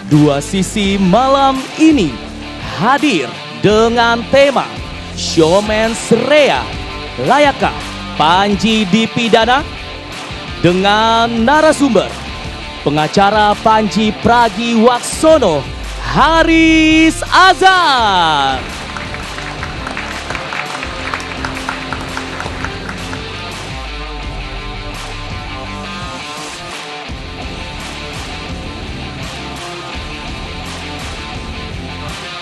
Dua Sisi malam ini hadir dengan tema Showman's Rea, layakkah Panji dipidana? Dengan narasumber pengacara Panji Pragiwaksono, Haris Azhar.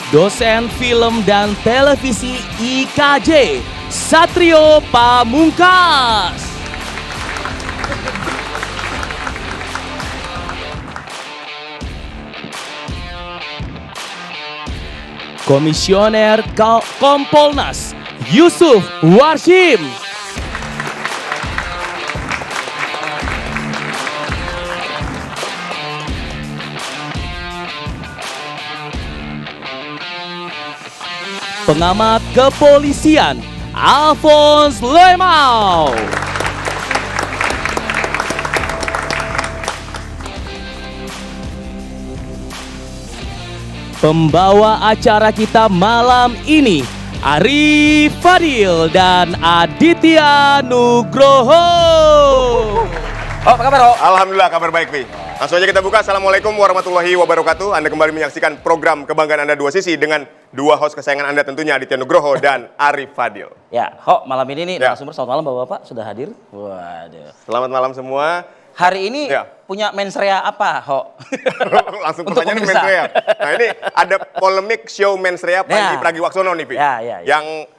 Dosen film dan televisi IKJ, Satrio Pamungkas. Komisioner Kompolnas, Yusuf Warshim. Pengamat kepolisian, Alphonse Lemau. Pembawa acara kita malam ini, Arif Fadil dan Aditya Nugroho. Apa kabar, Ho? Alhamdulillah, kabar baik, Pi. Langsung aja kita buka. Assalamualaikum warahmatullahi wabarakatuh. Anda kembali menyaksikan program Kebanggaan Anda Dua Sisi dengan dua host kesayangan Anda tentunya, Aditya Nugroho dan Arif Fadil. Ya, Ho, malam ini nih, narasumber selamat malam Bapak-Bapak sudah hadir. Waduh. Selamat malam semua. Hari ini punya mens rea apa, Ho? Langsung pertanyaan mens rea. Nah, ini ada polemik show mens rea Panji Pragiwaksono nih, Pi. Yang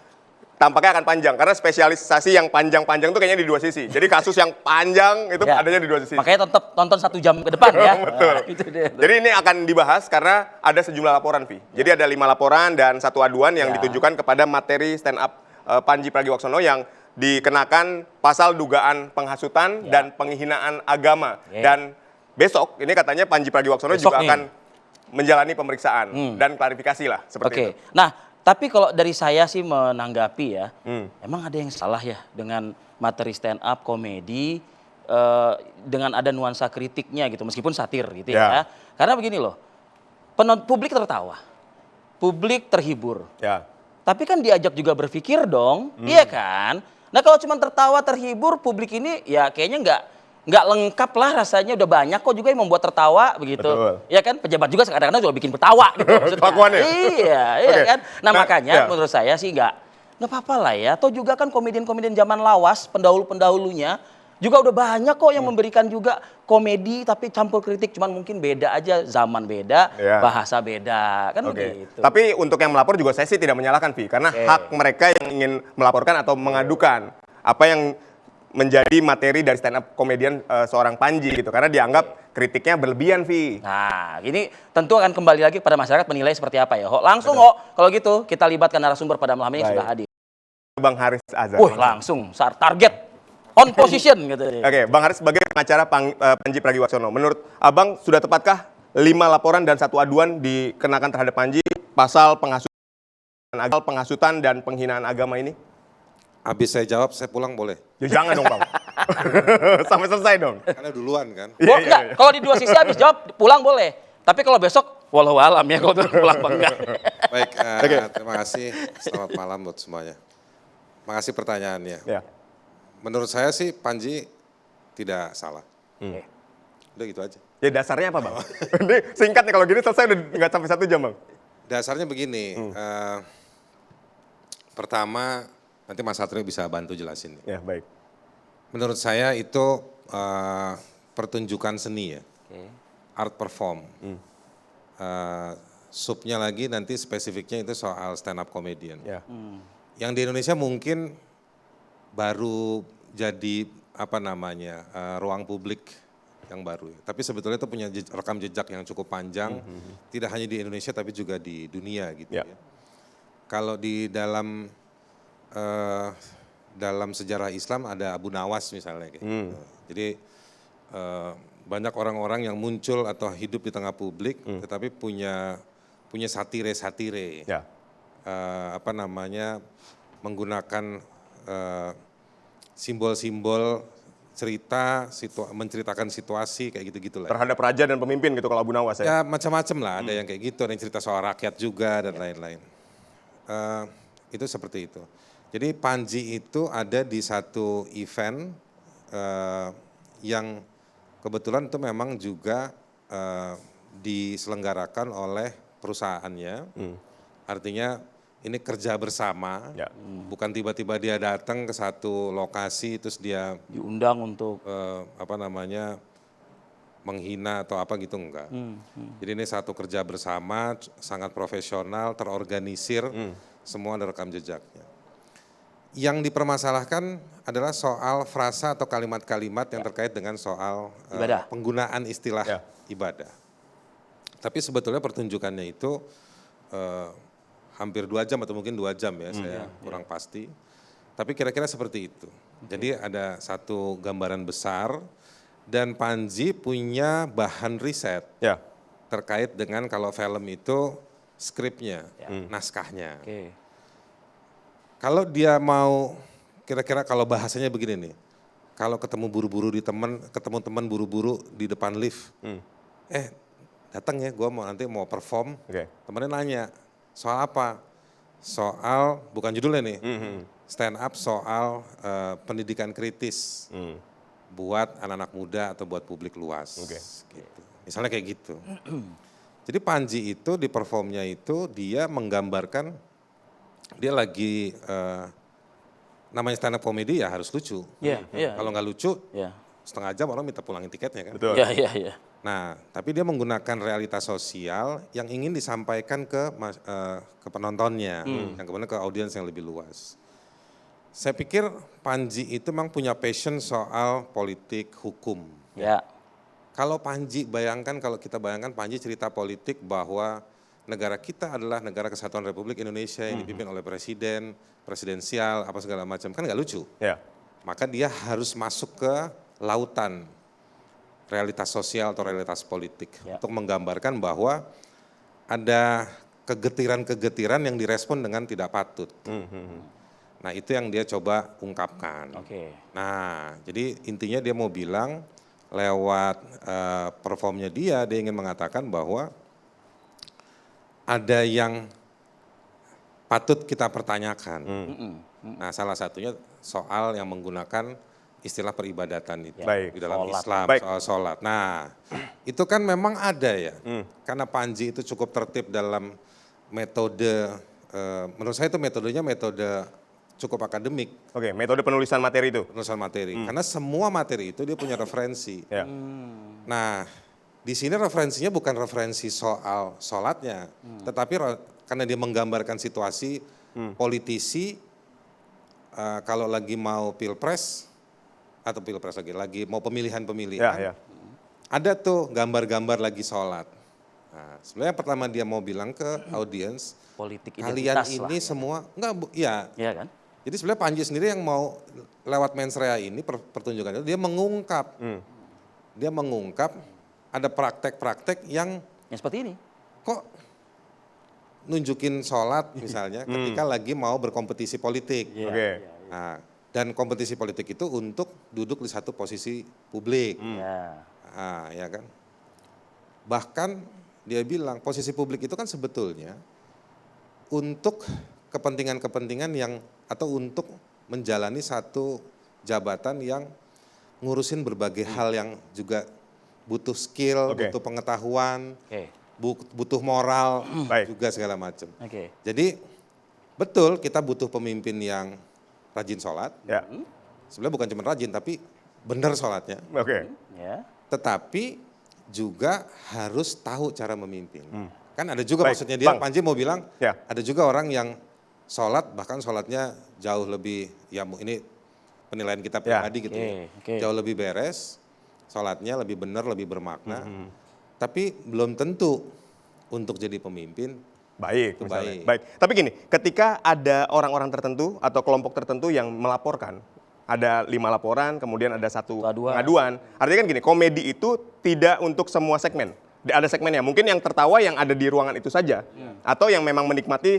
tampaknya akan panjang, karena spesialisasi yang panjang-panjang itu kayaknya di Dua Sisi. Jadi kasus yang panjang itu adanya di Dua Sisi. Makanya tetap tonton 1 jam ke depan ya. Betul. Nah, itu dia. Jadi ini akan dibahas karena ada sejumlah laporan, Vi. Jadi ada 5 laporan dan 1 aduan yang ditujukan kepada materi stand up Panji Pragiwaksono yang dikenakan pasal dugaan penghasutan dan penghinaan agama. Dan besok ini katanya Panji Pragiwaksono juga akan menjalani pemeriksaan dan klarifikasi lah seperti itu. Nah, tapi kalau dari saya sih menanggapi ya, emang ada yang salah ya dengan materi stand up komedi dengan ada nuansa kritiknya gitu, meskipun satir gitu ya. Karena begini loh, publik tertawa, publik terhibur. Tapi kan diajak juga berpikir dong, iya kan? Nah kalau cuma tertawa terhibur, publik ini ya kayaknya nggak lengkap lah rasanya. Udah banyak kok juga yang membuat tertawa begitu. Ya kan, pejabat juga kadang-kadang juga bikin ketawa gitu. Iya kan. Nah makanya menurut saya sih nggak apa-apa lah ya. Atau juga kan komedian-komedian zaman lawas, pendahulu-pendahulunya juga udah banyak kok yang memberikan juga komedi tapi campur kritik. Cuman mungkin beda aja, zaman beda, bahasa beda kan begitu. Tapi untuk yang melapor juga saya sih tidak menyalahkan, Vi. Karena hak mereka yang ingin melaporkan atau mengadukan apa yang menjadi materi dari stand up komedian seorang Panji gitu, karena dianggap kritiknya berlebihan, Vi. Nah, ini tentu akan kembali lagi pada masyarakat menilai seperti apa ya, Ho. Langsung, Ho, kalau gitu kita libatkan narasumber pada malam ini yang sudah hadir. Bang Haris Azhar. Langsung, target, on position gitu. Oke, Bang Haris sebagai pengacara Panji Pragiwaksono, menurut Abang sudah tepatkah 5 laporan dan 1 aduan dikenakan terhadap Panji pasal penghasutan dan penghinaan agama ini? Habis saya jawab, saya pulang boleh? Ya jangan dong, Bang. Sampai selesai dong. Karena duluan kan. Enggak, kalau di Dua Sisi habis jawab, pulang boleh. Tapi kalau besok, walau alam ya kalau pulang enggak. Baik, terima kasih. Selamat malam buat semuanya. Makasih pertanyaannya. Menurut saya sih Panji tidak salah. Udah gitu aja. Ya dasarnya apa, Bang? Ini singkat nih, kalau gini selesai udah nggak sampai 1 jam, Bang. Dasarnya begini, pertama nanti Mas Satrio bisa bantu jelasin. Ya, baik. Menurut saya itu pertunjukan seni ya, art perform. Subnya lagi nanti spesifiknya itu soal stand up comedian. Yang di Indonesia mungkin baru jadi ruang publik yang baru. Tapi sebetulnya itu punya rekam jejak yang cukup panjang, tidak hanya di Indonesia tapi juga di dunia gitu ya. Kalau di dalam sejarah Islam ada Abu Nawas misalnya kayak gitu. Jadi banyak orang-orang yang muncul atau hidup di tengah publik tetapi punya satire-satire. menggunakan simbol-simbol menceritakan situasi kayak gitu-gitu lah. Terhadap raja dan pemimpin gitu kalau Abu Nawas ya. Ya macam-macam lah, ada yang kayak gitu, ada yang cerita soal rakyat juga dan lain-lain. Itu seperti itu. Jadi Panji itu ada di satu event yang kebetulan itu memang juga diselenggarakan oleh perusahaannya. Artinya ini kerja bersama, bukan tiba-tiba dia datang ke satu lokasi terus dia Diundang untuk menghina atau apa gitu, enggak. Jadi ini satu kerja bersama, sangat profesional, terorganisir, semua ada rekam jejaknya. Yang dipermasalahkan adalah soal frasa atau kalimat-kalimat yang terkait dengan soal penggunaan istilah ibadah. Tapi sebetulnya pertunjukannya itu hampir 2 jam atau mungkin 2 jam ya, saya kurang pasti. Tapi kira-kira seperti itu. Jadi ada satu gambaran besar dan Panji punya bahan riset terkait dengan kalau film itu skripnya, naskahnya. Kalau dia mau, kira-kira kalau bahasanya begini nih, kalau ketemu buru-buru ketemu teman buru-buru di depan lift, datang ya, gue nanti mau perform, temennya nanya, soal apa? Soal, bukan judulnya nih, stand up soal pendidikan kritis buat anak-anak muda atau buat publik luas. Gitu. Misalnya kayak gitu. Jadi Panji itu di performnya itu dia menggambarkan, dia lagi, namanya stand up comedy ya harus lucu. Kalau nggak lucu, setengah jam orang minta pulangin tiketnya kan. Betul. Nah, tapi dia menggunakan realitas sosial yang ingin disampaikan ke penontonnya, yang kemudian ke audiens yang lebih luas. Saya pikir Panji itu memang punya passion soal politik, hukum. Kalau kita bayangkan Panji cerita politik bahwa negara kita adalah negara kesatuan Republik Indonesia yang dipimpin oleh presiden, presidensial, apa segala macam, kan nggak lucu. Maka dia harus masuk ke lautan realitas sosial atau realitas politik untuk menggambarkan bahwa ada kegetiran-kegetiran yang direspon dengan tidak patut. Nah itu yang dia coba ungkapkan. Nah jadi intinya dia mau bilang lewat performnya dia ingin mengatakan bahwa ada yang patut kita pertanyakan. Nah salah satunya soal yang menggunakan istilah peribadatan itu di dalam Islam, soal sholat. Nah itu kan memang ada ya, karena Panji itu cukup tertib dalam metode, menurut saya itu metodenya metode cukup akademik. Metode penulisan materi itu? Penulisan materi, karena semua materi itu dia punya referensi. Nah di sini referensinya bukan referensi soal sholatnya, tetapi karena dia menggambarkan situasi politisi kalau lagi mau pilpres, atau pilpres lagi mau pemilihan-pemilihan, ada tuh gambar-gambar lagi sholat. Nah, sebenarnya pertama dia mau bilang ke audiens, politik kalian ini semua, kan? Jadi sebenarnya Panji sendiri yang mau lewat mens rea ini, pertunjukan itu, dia mengungkap ada praktek-praktek yang seperti ini. Kok nunjukin sholat misalnya ketika lagi mau berkompetisi politik. Nah, dan kompetisi politik itu untuk duduk di satu posisi publik. Ya kan? Bahkan dia bilang posisi publik itu kan sebetulnya untuk kepentingan-kepentingan yang atau untuk menjalani satu jabatan yang ngurusin berbagai hal yang juga butuh skill, butuh pengetahuan, butuh moral, juga segala macam. Jadi betul kita butuh pemimpin yang rajin sholat, sebenarnya bukan cuma rajin tapi benar sholatnya. Tetapi juga harus tahu cara memimpin. Kan ada juga maksudnya dia, Panji mau bilang, ada juga orang yang sholat bahkan sholatnya jauh lebih, ya ini penilaian kita pribadi gitu jauh lebih beres, sholatnya lebih benar, lebih bermakna, tapi belum tentu untuk jadi pemimpin. Baik. Tapi gini, ketika ada orang-orang tertentu atau kelompok tertentu yang melaporkan, ada 5 laporan, kemudian ada 1 pengaduan. Artinya kan gini, komedi itu tidak untuk semua segmen. Ada segmennya, mungkin yang tertawa yang ada di ruangan itu saja. Atau yang memang menikmati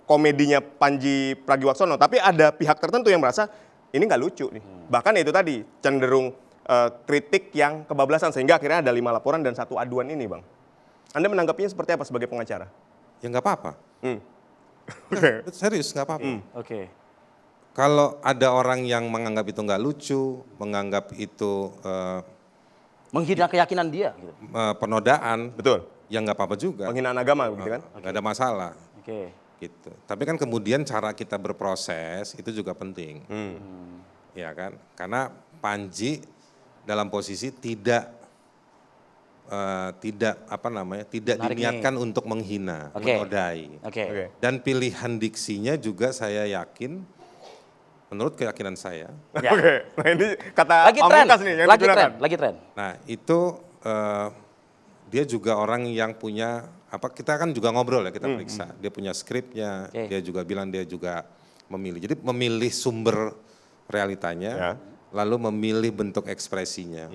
komedinya Panji Pragiwaksono. Tapi ada pihak tertentu yang merasa, ini nggak lucu nih. Bahkan itu tadi cenderung kritik yang kebablasan sehingga akhirnya ada 5 laporan dan 1 aduan ini, Bang. Anda menanggapinya seperti apa sebagai pengacara? Ya nggak apa-apa. Oke. Serius nggak apa-apa. Oke. Kalau ada orang yang menganggap itu nggak lucu, menganggap itu Menghina keyakinan dia. Gitu. penodaan, Betul. ya nggak apa-apa juga. Penghinaan agama gitu kan? Nggak ada masalah. Oke. Gitu. Tapi kan kemudian cara kita berproses itu juga penting. Ya kan? Karena Panji dalam posisi tidak diniatkan untuk menghina, menodai. Oke. Dan pilihan diksinya juga saya yakin, menurut keyakinan saya. Ya. Oke. Nah ini kata Lagi tren. Pamungkas nih yang digunakan. Lagi tren. Nah itu dia juga orang yang punya, kita kan juga ngobrol ya, kita periksa. Dia punya skripnya, dia juga bilang dia juga memilih. Jadi memilih sumber realitanya, lalu memilih bentuk ekspresinya.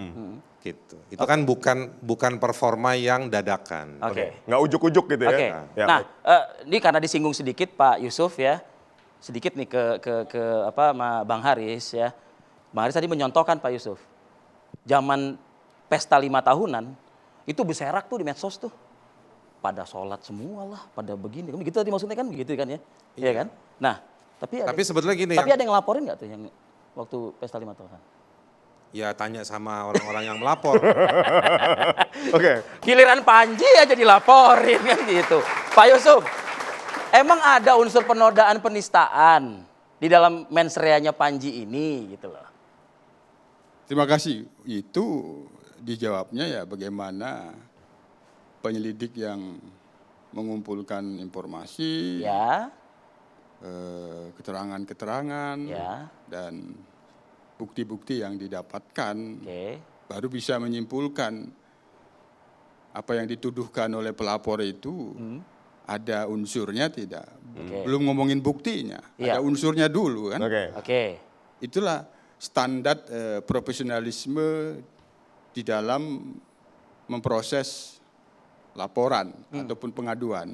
Gitu. Itu kan bukan performa yang dadakan. Oke. Nggak ujuk-ujuk gitu ya. Oke. Ya, Nah, ini karena disinggung sedikit Pak Yusuf ya. Sedikit nih ke Bang Haris ya. Bang Haris tadi menyontohkan Pak Yusuf. Zaman pesta 5 tahunan itu berserak tuh di medsos tuh. Pada sholat semua lah, pada begini. Gitu tadi maksudnya kan begitu kan ya? Iya kan? Nah, tapi sebetulnya gini. Tapi ada yang ngelaporin nggak tuh yang waktu pesta 5 tahunan? Ya tanya sama orang-orang yang melapor. Oke. Giliran Panji aja dilaporin kan gitu. Pak Yusuf, emang ada unsur penodaan penistaan di dalam mensreanya Panji ini gitu loh. Terima kasih. Itu dijawabnya ya bagaimana penyelidik yang mengumpulkan informasi, Ya, keterangan-keterangan, ya, dan bukti-bukti yang didapatkan, oke. baru bisa menyimpulkan apa yang dituduhkan oleh pelapor itu ada unsurnya tidak. Oke. Belum ngomongin buktinya, Iya. ada unsurnya dulu kan. Oke. Oke. Itulah standar profesionalisme di dalam memproses laporan ataupun pengaduan.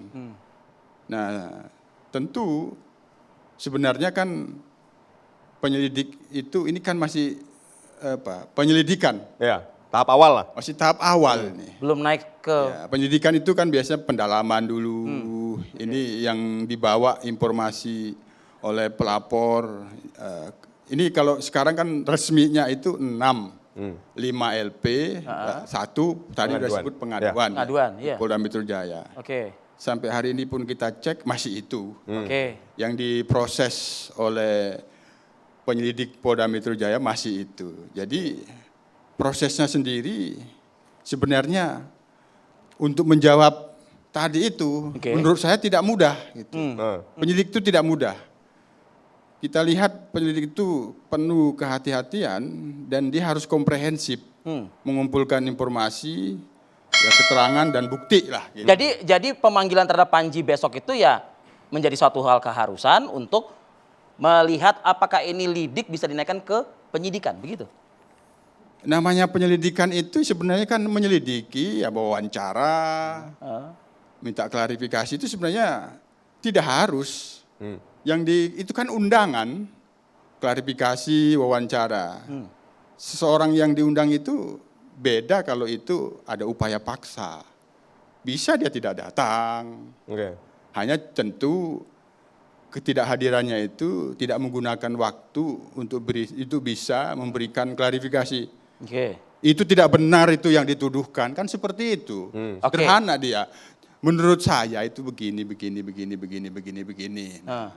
Nah, tentu sebenarnya kan penyelidik itu ini kan masih penyelidikan, Ya, tahap awal lah. masih tahap awal nih. Belum naik ke Ya, penyelidikan itu kan biasanya pendalaman dulu. Ini yang dibawa informasi oleh pelapor. Ini kalau sekarang kan resminya itu 6. 5 LP, 1 tadi sudah disebut pengaduan. pengaduan, iya. Polda Metro Jaya. Oke. Sampai hari ini pun kita cek masih itu. Oke. Yang diproses oleh penyelidik Polda Metro Jaya masih itu. Jadi prosesnya sendiri sebenarnya untuk menjawab tadi itu menurut saya tidak mudah. Gitu. Penyelidik itu tidak mudah. Kita lihat penyelidik itu penuh kehati-hatian dan dia harus komprehensif mengumpulkan informasi, ya, keterangan dan bukti lah. Gitu. Jadi pemanggilan terhadap Panji besok itu ya menjadi suatu hal keharusan untuk melihat apakah ini lidik bisa dinaikkan ke penyidikan, begitu? Namanya penyelidikan itu sebenarnya kan menyelidiki, ya wawancara, minta klarifikasi itu sebenarnya tidak harus. Itu kan undangan, klarifikasi, wawancara. Seseorang yang diundang itu beda kalau itu ada upaya paksa. Bisa dia tidak datang. Oke. Hanya tentu ketidakhadirannya itu tidak menggunakan waktu untuk itu bisa memberikan klarifikasi. Oke. Itu tidak benar itu yang dituduhkan, kan seperti itu. Sederhana dia. Menurut saya itu begini.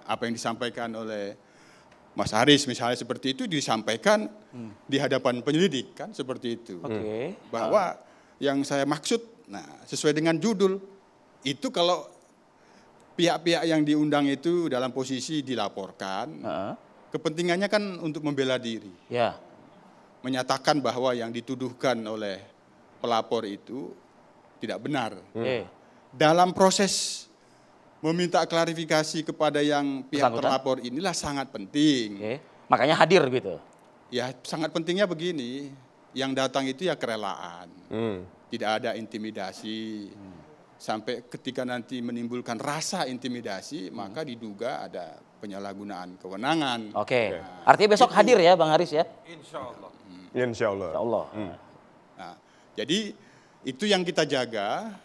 Apa yang disampaikan oleh Mas Haris misalnya seperti itu disampaikan di hadapan penyelidik kan seperti itu. Oke. Bahwa yang saya maksud, nah sesuai dengan judul, itu kalau pihak-pihak yang diundang itu dalam posisi dilaporkan, kepentingannya kan untuk membela diri. Ya. Menyatakan bahwa yang dituduhkan oleh pelapor itu tidak benar. Dalam proses meminta klarifikasi kepada yang pihak terlapor inilah sangat penting. Makanya hadir gitu. Ya sangat pentingnya begini, yang datang itu ya kerelaan, tidak ada intimidasi. Sampai ketika nanti menimbulkan rasa intimidasi, maka diduga ada penyalahgunaan kewenangan. Oke. Artinya besok hadir ya Bang Haris ya? Insya Allah. Insya Allah. Nah, jadi itu yang kita jaga,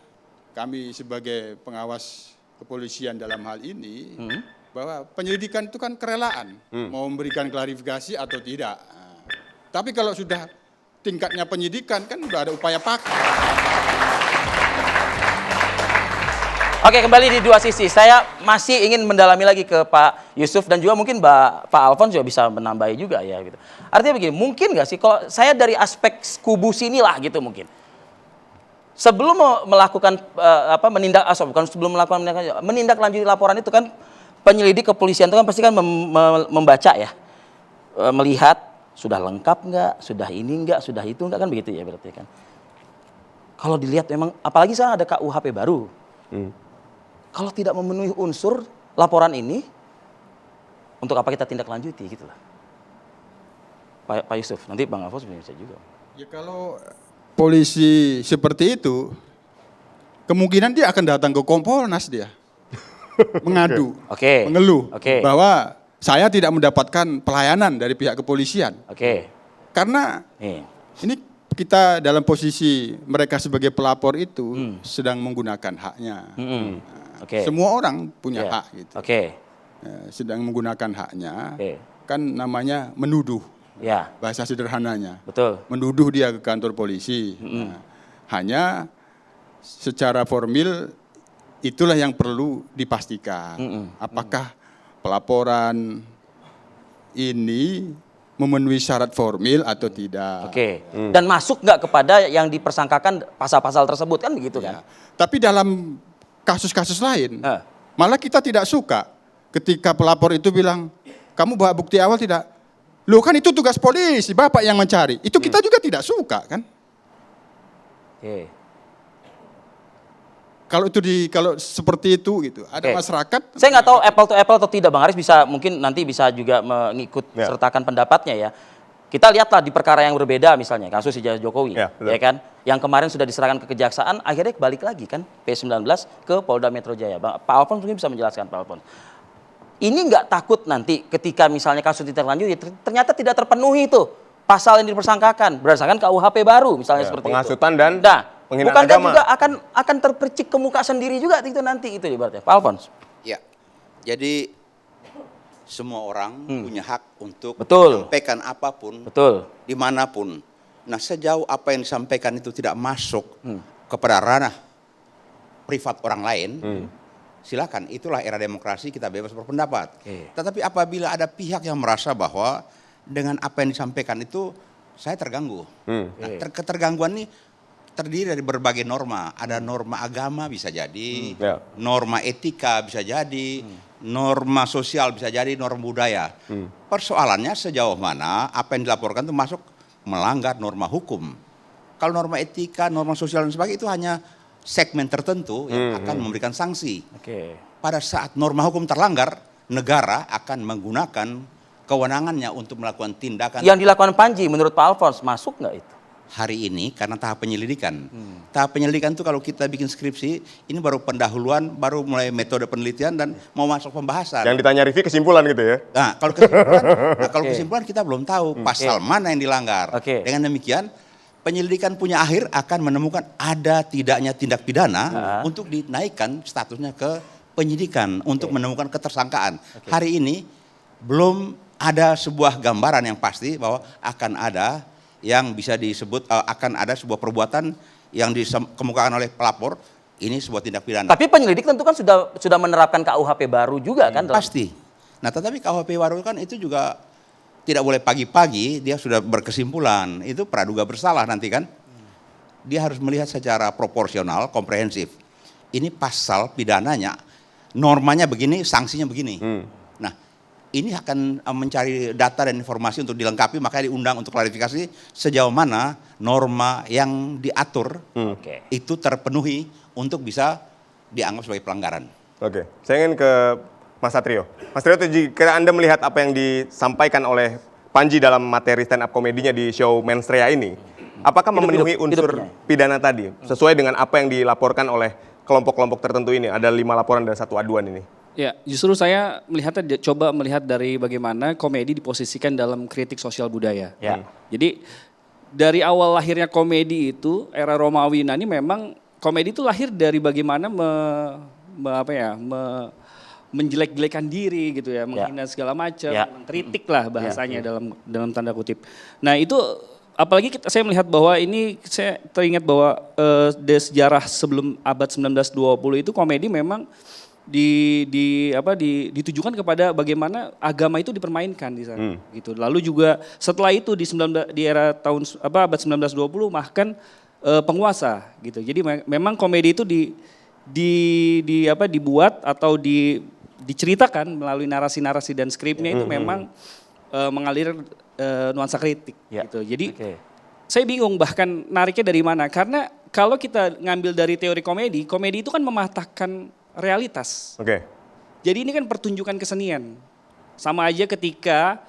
kami sebagai pengawas kepolisian dalam hal ini, bahwa penyelidikan itu kan kerelaan, mau memberikan klarifikasi atau tidak. Nah, tapi kalau sudah tingkatnya penyidikan kan sudah ada upaya paksa. Oke, kembali di dua sisi. Saya masih ingin mendalami lagi ke Pak Yusuf dan juga mungkin Pak Alfons juga bisa menambahi juga ya gitu. Artinya begini, mungkin nggak sih kalau saya dari aspek kubu sinilah gitu mungkin. Sebelum melakukan menindaklanjuti laporan itu kan penyelidik kepolisian itu kan pasti kan membaca ya. Melihat sudah lengkap nggak, sudah ini nggak, sudah itu nggak, kan begitu ya berarti kan. Kalau dilihat memang apalagi sekarang ada KUHP baru. Kalau tidak memenuhi unsur laporan ini, untuk apa kita tindak lanjuti gitu lah. Pak Yusuf, nanti Bang Alfons bisa juga. Ya kalau polisi seperti itu, kemungkinan dia akan datang ke Kompolnas dia. Mengadu, mengeluh bahwa saya tidak mendapatkan pelayanan dari pihak kepolisian. Karena ini kita dalam posisi mereka sebagai pelapor itu sedang menggunakan haknya. Semua orang punya hak gitu. Sedang menggunakan haknya, kan namanya menuduh. Bahasa sederhananya. Menuduh dia ke kantor polisi. Nah, hanya secara formil itulah yang perlu dipastikan. Apakah pelaporan ini memenuhi syarat formil atau tidak. Dan masuk nggak kepada yang dipersangkakan pasal-pasal tersebut kan begitu kan? Tapi dalam kasus-kasus lain, malah kita tidak suka ketika pelapor itu bilang, kamu bawa bukti awal tidak? Loh kan itu tugas polisi, Bapak yang mencari. Itu kita juga tidak suka kan? Kalau seperti itu gitu, ada masyarakat. Saya nggak tahu apple to apple atau tidak, Bang Haris mungkin nanti bisa juga mengikut sertakan pendapatnya ya. Kita lihatlah di perkara yang berbeda misalnya kasus Ijazah Jokowi, ya kan, yang kemarin sudah diserahkan ke kejaksaan, akhirnya balik lagi kan P19 ke Polda Metro Jaya. Pak Alfons mungkin bisa menjelaskan, Pak Alfons. Ini nggak takut nanti ketika misalnya kasus ditindaklanjuti ternyata tidak terpenuhi itu pasal yang dipersangkakan berdasarkan KUHP baru misalnya seperti penghasutan itu. dan penghinaan bukankah agama juga akan terpercik ke muka sendiri juga itu nanti itu ibaratnya, Pak Alfons? Ya, jadi semua orang punya hak untuk menyampaikan apapun, dimanapun. Nah, sejauh apa yang disampaikan itu tidak masuk kepada ranah privat orang lain, silakan. Itulah era demokrasi, kita bebas berpendapat. Tetapi apabila ada pihak yang merasa bahwa dengan apa yang disampaikan itu saya terganggu. Nah, ketergangguan ini terdiri dari berbagai norma. Ada norma agama bisa jadi, norma etika bisa jadi, norma sosial bisa jadi, norma budaya. Persoalannya sejauh mana apa yang dilaporkan itu masuk melanggar norma hukum. Kalau norma etika, norma sosial dan sebagainya itu hanya segmen tertentu yang akan memberikan sanksi. Pada saat norma hukum terlanggar, negara akan menggunakan kewenangannya untuk melakukan tindakan. Yang dilakukan Panji menurut Pak Alfons masuk nggak itu? Hari ini karena tahap penyelidikan. Tahap penyelidikan itu kalau kita bikin skripsi, ini baru pendahuluan, baru mulai metode penelitian dan mau masuk pembahasan. Yang ditanya Rivi kesimpulan gitu ya? Nah, kalau kesimpulan kita belum tahu pasal mana yang dilanggar. Dengan demikian, penyelidikan punya akhir akan menemukan ada tidaknya tindak pidana untuk dinaikkan statusnya ke penyidikan untuk menemukan ketersangkaan. Hari ini belum ada sebuah gambaran yang pasti bahwa akan ada yang bisa disebut akan ada sebuah perbuatan yang dikemukakan oleh pelapor ini sebuah tindak pidana. Tapi penyelidik tentu kan sudah menerapkan KUHP baru juga kan? Pasti. Nah, tetapi KUHP baru kan itu juga tidak boleh pagi-pagi dia sudah berkesimpulan, itu praduga bersalah nanti kan. Dia harus melihat secara proporsional, komprehensif. Ini pasal pidananya, normanya begini, sanksinya begini. Nah, ini akan mencari data dan informasi untuk dilengkapi, makanya diundang untuk klarifikasi sejauh mana norma yang diatur itu terpenuhi untuk bisa dianggap sebagai pelanggaran. Saya ingin ke Mas Satrio. Mas Satrio, jika Anda melihat apa yang disampaikan oleh Panji dalam materi stand up komedinya di show Menstrea ini, apakah memenuhi unsur pidana tadi sesuai dengan apa yang dilaporkan oleh kelompok-kelompok tertentu ini? Ada 5 laporan dan 1 aduan ini. Ya, justru saya coba melihat dari bagaimana komedi diposisikan dalam kritik sosial budaya. Ya. Jadi dari awal lahirnya komedi itu, era Romawi Yunani memang komedi itu lahir dari bagaimana menjelek-jelekan diri gitu ya, menghina segala macam, mengkritik lah bahasanya dalam tanda kutip. Nah itu apalagi saya melihat bahwa ini saya teringat bahwa dari sejarah sebelum abad 1920 itu komedi memang ditujukan kepada bagaimana agama itu dipermainkan di sana gitu. Lalu juga setelah itu di era abad 1920 bahkan penguasa gitu. Jadi memang komedi itu dibuat atau diceritakan melalui narasi-narasi dan skripnya itu memang mengalir nuansa kritik gitu. Jadi saya bingung bahkan nariknya dari mana, karena kalau kita ngambil dari teori komedi itu kan mematahkan realitas. Jadi ini kan pertunjukan kesenian. Sama aja ketika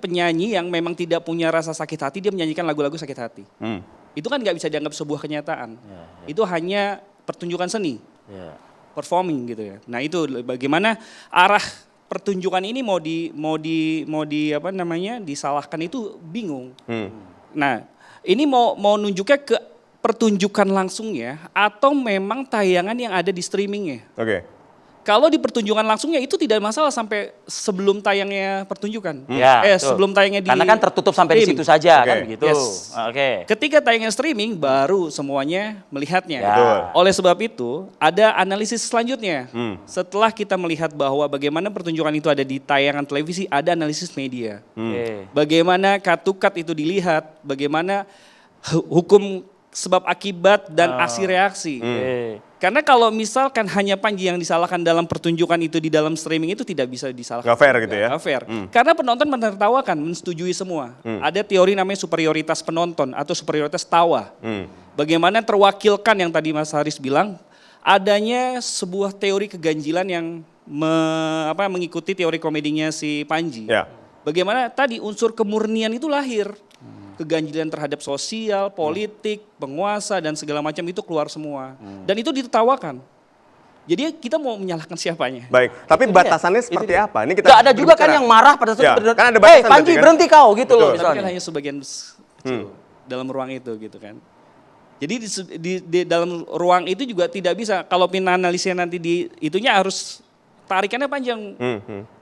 penyanyi yang memang tidak punya rasa sakit hati dia menyanyikan lagu-lagu sakit hati. Itu kan nggak bisa dianggap sebuah kenyataan. Itu hanya pertunjukan seni. Performing gitu ya. Nah, itu bagaimana arah pertunjukan ini disalahkan itu bingung. Nah, ini mau nunjuknya ke pertunjukan langsungnya atau memang tayangan yang ada di streamingnya. Kalau di pertunjukan langsungnya itu tidak masalah sampai sebelum tayangnya pertunjukan. Sebelum tayangnya di karena kan tertutup sampai di situ saja kan begitu. Ketika tayangnya streaming baru semuanya melihatnya. Oleh sebab itu ada analisis selanjutnya. Setelah kita melihat bahwa bagaimana pertunjukan itu ada di tayangan televisi, ada analisis media. Bagaimana cut-to-cut itu dilihat, bagaimana hukum sebab akibat dan aksi reaksi. Karena kalau misalkan hanya Panji yang disalahkan dalam pertunjukan itu di dalam streaming itu tidak bisa disalahkan. Nggak fair gitu ya? Nggak fair. Karena penonton menertawakan, mensetujui semua. Ada teori namanya superioritas penonton atau superioritas tawa. Bagaimana terwakilkan yang tadi Mas Haris bilang, adanya sebuah teori keganjilan yang mengikuti teori komedinya si Panji. Bagaimana tadi unsur kemurnian itu lahir. Keganjilan terhadap sosial, politik, penguasa dan segala macam itu keluar semua. Dan itu ditertawakan. Jadi kita mau menyalahkan siapanya? Baik, tapi batasannya seperti apa? Ini kita ada juga kan yang marah pada saat kan ada batasan Panji berhenti kau gitu loh. Tapi kan hanya sebagian kecil dalam ruang itu gitu kan. Jadi di dalam ruang itu juga tidak bisa, kalau analisnya nanti itunya harus tarikannya panjang.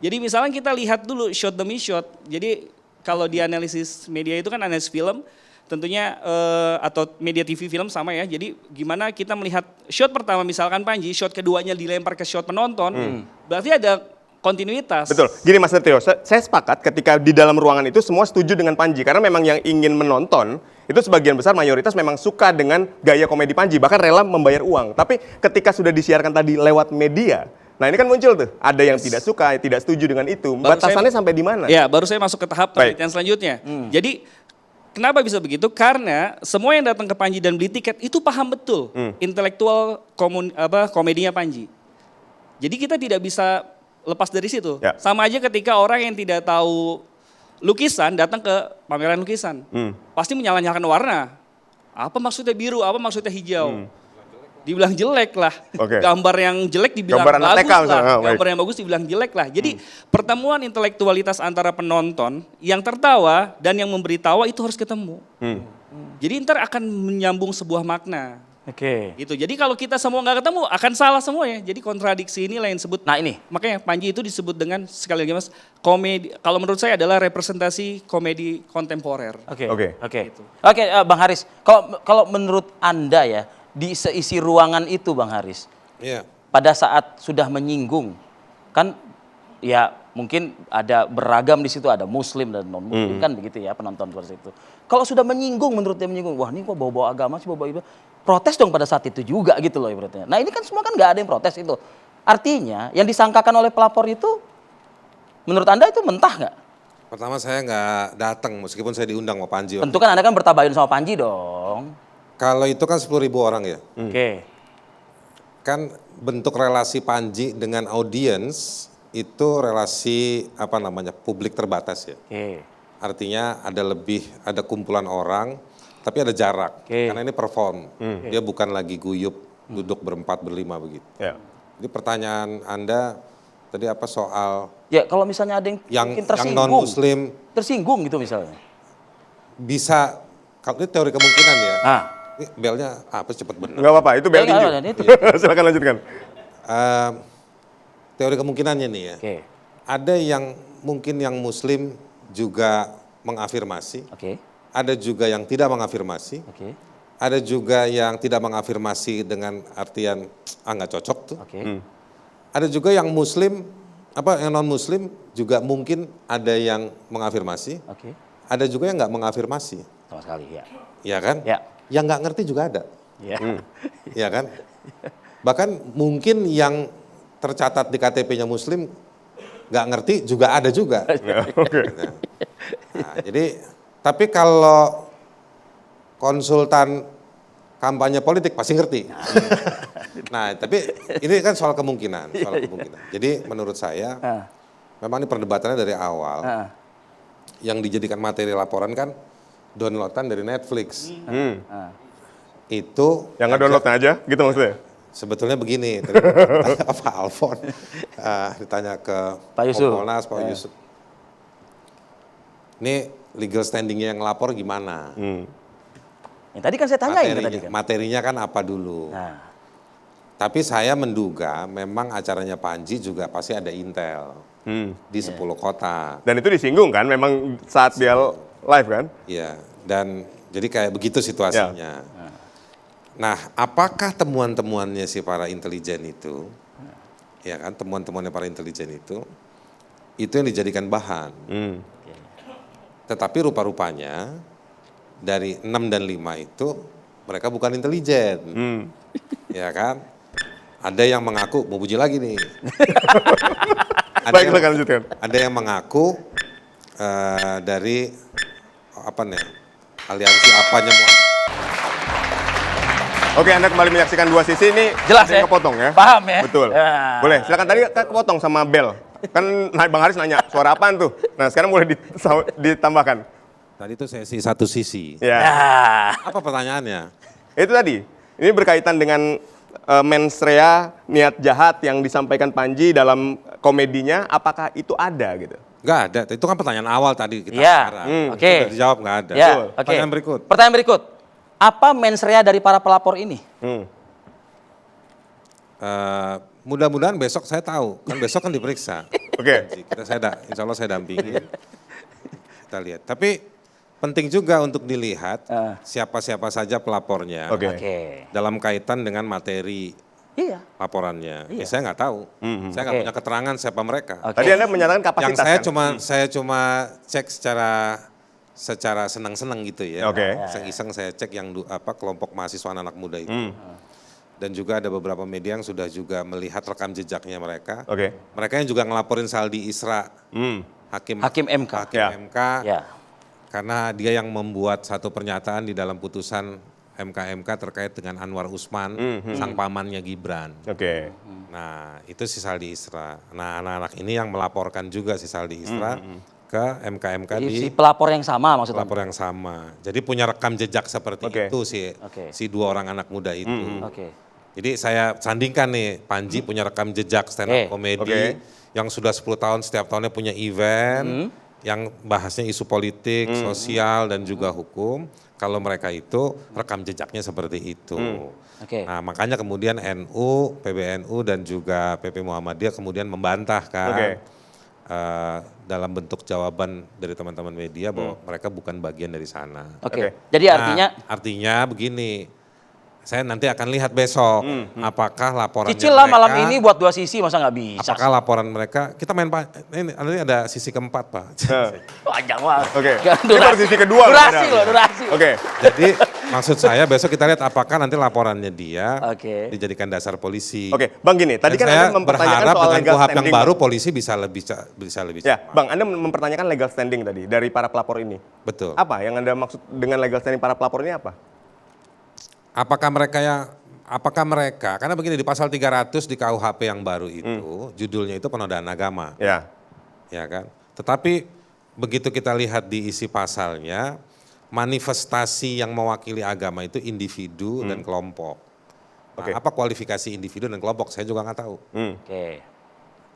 Jadi misalnya kita lihat dulu shot demi shot. Jadi kalau di analisis media itu kan analisis film, tentunya atau media TV film sama ya. Jadi gimana kita melihat shot pertama misalkan Panji, shot keduanya dilempar ke shot penonton, berarti ada kontinuitas. Betul. Gini Mas Netio, saya sepakat ketika di dalam ruangan itu semua setuju dengan Panji. Karena memang yang ingin menonton, itu sebagian besar mayoritas memang suka dengan gaya komedi Panji, bahkan rela membayar uang. Tapi ketika sudah disiarkan tadi lewat media, nah ini kan muncul tuh, ada yang tidak suka, tidak setuju dengan itu. Batasannya sampai di mana? Ya, baru saya masuk ke tahap penelitian selanjutnya. Jadi kenapa bisa begitu? Karena semua yang datang ke Panji dan beli tiket itu paham betul intelektual komedinya Panji. Jadi kita tidak bisa lepas dari situ. Sama aja ketika orang yang tidak tahu lukisan datang ke pameran lukisan, pasti menyala-nyalakan warna. Apa maksudnya biru? Apa maksudnya hijau? Dibilang jelek lah, gambar yang jelek dibilang bagus lah, gambar yang bagus dibilang jelek lah. Jadi pertemuan intelektualitas antara penonton yang tertawa dan yang memberi tawa itu harus ketemu. Jadi ntar akan menyambung sebuah makna. Gitu. Jadi kalau kita semua nggak ketemu akan salah semuanya. Jadi kontradiksi ini lain sebut. Nah ini makanya Panji itu disebut dengan sekali lagi Mas komedi. Kalau menurut saya adalah representasi komedi kontemporer. Bang Haris. Kalau menurut Anda ya, di seisi ruangan itu Bang Haris, pada saat sudah menyinggung, kan ya mungkin ada beragam di situ, ada muslim dan non muslim kan begitu ya penonton seperti itu. Kalau sudah menyinggung, menurut dia menyinggung, wah ini kok bawa-bawa agama sih, bawa-bawa protes dong pada saat itu juga gitu loh ibaratnya. Nah ini kan semua kan nggak ada yang protes itu. Artinya yang disangkakan oleh pelapor itu, menurut Anda itu mentah nggak? Pertama saya nggak datang meskipun saya diundang sama Panji. Tentu kan Anda kan bertabayun sama Panji dong. Kalau itu kan 10.000 orang ya. Kan bentuk relasi Panji dengan audiens itu relasi publik terbatas ya. Artinya ada kumpulan orang, tapi ada jarak. Karena ini perform. Dia bukan lagi guyup, duduk berempat, berlima begitu. Jadi pertanyaan Anda tadi apa soal Ya kalau misalnya ada yang mungkin yang tersinggung. non-Muslim Tersinggung gitu misalnya. bisa, kalau ini teori kemungkinan ya. Ah. Ini belnya apa cepet bener. Nggak apa-apa, itu bel Ya, nggak tinju. apa-apa, itu. Silakan lanjutkan. Teori kemungkinannya nih ya. Oke. Ada yang mungkin yang Muslim juga mengafirmasi, Oke. ada juga yang tidak mengafirmasi, Oke. ada juga yang tidak mengafirmasi dengan artian nggak cocok tuh. Oke. Ada juga yang Muslim, yang non Muslim juga mungkin ada yang mengafirmasi, Oke. ada juga yang nggak mengafirmasi, Sama sekali ya. ya kan? Ya. Yang nggak ngerti juga ada, Ya. ya kan? Bahkan mungkin yang tercatat di KTP-nya Muslim nggak ngerti juga ada juga. Oke. Nah, jadi tapi kalau konsultan kampanye politik pasti ngerti. Nah, tapi ini kan soal kemungkinan. Jadi menurut saya memang ini perdebatannya dari awal. Ah. Yang dijadikan materi laporan kan downloadan dari Netflix. Itu Yang nge-downloadnya aja, gitu maksudnya? sebetulnya begini, tadi ditanya ke Pak Alfon, ditanya ke Pak Yusuf. Kompolnas, Pak Yusuf. Ini legal standingnya yang lapor gimana? Yang tadi kan saya tanyain tadi kan. Materinya kan apa dulu? Nah. Tapi saya menduga memang acaranya Panji juga pasti ada intel di 10 kota. Dan itu disinggung kan, memang saat dia live kan? Iya, dan jadi kayak begitu situasinya. Nah, apakah temuan-temuannya si para intelijen itu, ya kan, temuan-temuannya para intelijen itu yang dijadikan bahan. Tetapi rupa-rupanya dari 6 dan 5 itu mereka bukan intelijen, ya kan? Ada yang mengaku, mau puji lagi nih. Baik, silakan lanjutkan. Ada yang mengaku dari aliansi apanya mau. Oke, Anda kembali menyaksikan dua sisi ini. Jelas ada yang ya? kepotong ya. Paham ya? Betul. Ya. Boleh, silakan tadi kepotong sama bel. Kan Bang Haris nanya, suara apaan tuh? Nah, sekarang boleh ditambahkan. Tadi itu sesi satu sisi. Ya. Apa pertanyaannya? Itu tadi. Ini berkaitan dengan mens rea, niat jahat yang disampaikan Panji dalam komedinya, apakah itu ada gitu? Enggak ada, itu kan pertanyaan awal tadi kita Ya. sekarang. Oke. Sudah dijawab enggak ada. Ya, Betul. oke. Pertanyaan berikut. Pertanyaan berikut. Apa mens rea dari para pelapor ini? Mudah-mudahan besok saya tahu, kan besok kan diperiksa. Oke. Insya Allah saya dampingi. Kita lihat. Tapi penting juga untuk dilihat siapa-siapa saja pelapornya Oke. Oke. dalam kaitan dengan materi Iya. laporannya. Saya nggak tahu, saya nggak Oke. punya keterangan siapa mereka. Oke. Tadi Anda menyatakan Yang kapasitas saya kan? cuma cek secara senang-senang gitu ya. Oke. Iseng-iseng saya cek yang kelompok mahasiswa anak muda itu. Dan juga ada beberapa media yang sudah juga melihat rekam jejaknya mereka. Oke. Mereka yang juga ngelaporin Saldi Isra, Hakim MK. Ya. MK, Ya. karena dia yang membuat satu pernyataan di dalam putusan MK terkait dengan Anwar Usman, sang pamannya Gibran. Oke. Nah, itu si Saldi Isra. Nah, anak-anak ini yang melaporkan juga si Saldi Isra ke MK Jadi di si pelapor yang sama maksudnya. pelapor yang sama. Jadi punya rekam jejak seperti Oke. itu Oke. si dua orang anak muda itu. Oke. Jadi saya sandingkan nih, Panji punya rekam jejak stand up Oke. komedi Oke. yang sudah 10 tahun setiap tahunnya punya event yang bahasnya isu politik, sosial dan juga hukum. Kalau mereka itu rekam jejaknya seperti itu. Oke. Nah, makanya kemudian NU, PBNU dan juga PP Muhammadiyah kemudian membantah kan. Oke. Dalam bentuk jawaban dari teman-teman media bahwa mereka bukan bagian dari sana. Oke. Oke. Jadi artinya Artinya begini, saya nanti akan lihat besok apakah laporannya cicil lah malam mereka- ini buat dua sisi masa nggak bisa? apakah laporan mereka, kita main ini nanti ada sisi keempat Pak. Panjang banget. Oke. Kan Ini baru sisi kedua loh, Durasi padahal. loh, durasi. Oke. Jadi maksud saya besok kita lihat apakah nanti laporannya dia Oke. dijadikan dasar polisi. Oke, Bang gini, tadi Dan kan saya Anda mempertanyakan berharap soal dengan legal KUHP yang standing. baru Bang. polisi bisa lebih Ya, cepat. Bang, Anda mempertanyakan legal standing tadi dari para pelapor ini. Betul. Apa yang Anda maksud dengan legal standing para pelapor ini apa? Apakah mereka, karena begini di pasal 300 di KUHP yang baru itu, judulnya itu penodaan agama. Ya. Ya kan? Tetapi begitu kita lihat di isi pasalnya, manifestasi yang mewakili agama itu individu dan kelompok. Nah, apa kualifikasi individu dan kelompok saya juga nggak tahu. Oke.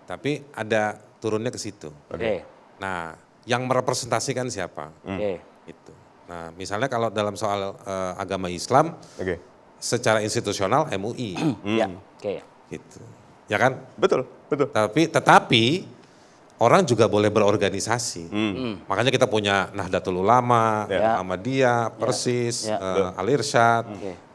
Tapi ada turunnya ke situ. Oke. Nah, yang merepresentasikan siapa? Oke. Itu. Nah, misalnya kalau dalam soal agama Islam, secara institusional MUI, Ya. Oke. gitu. Ya kan? Betul. Tetapi orang juga boleh berorganisasi. Makanya kita punya Nahdlatul Ulama, Muhammadiyah, Persis, Al-Irsyad,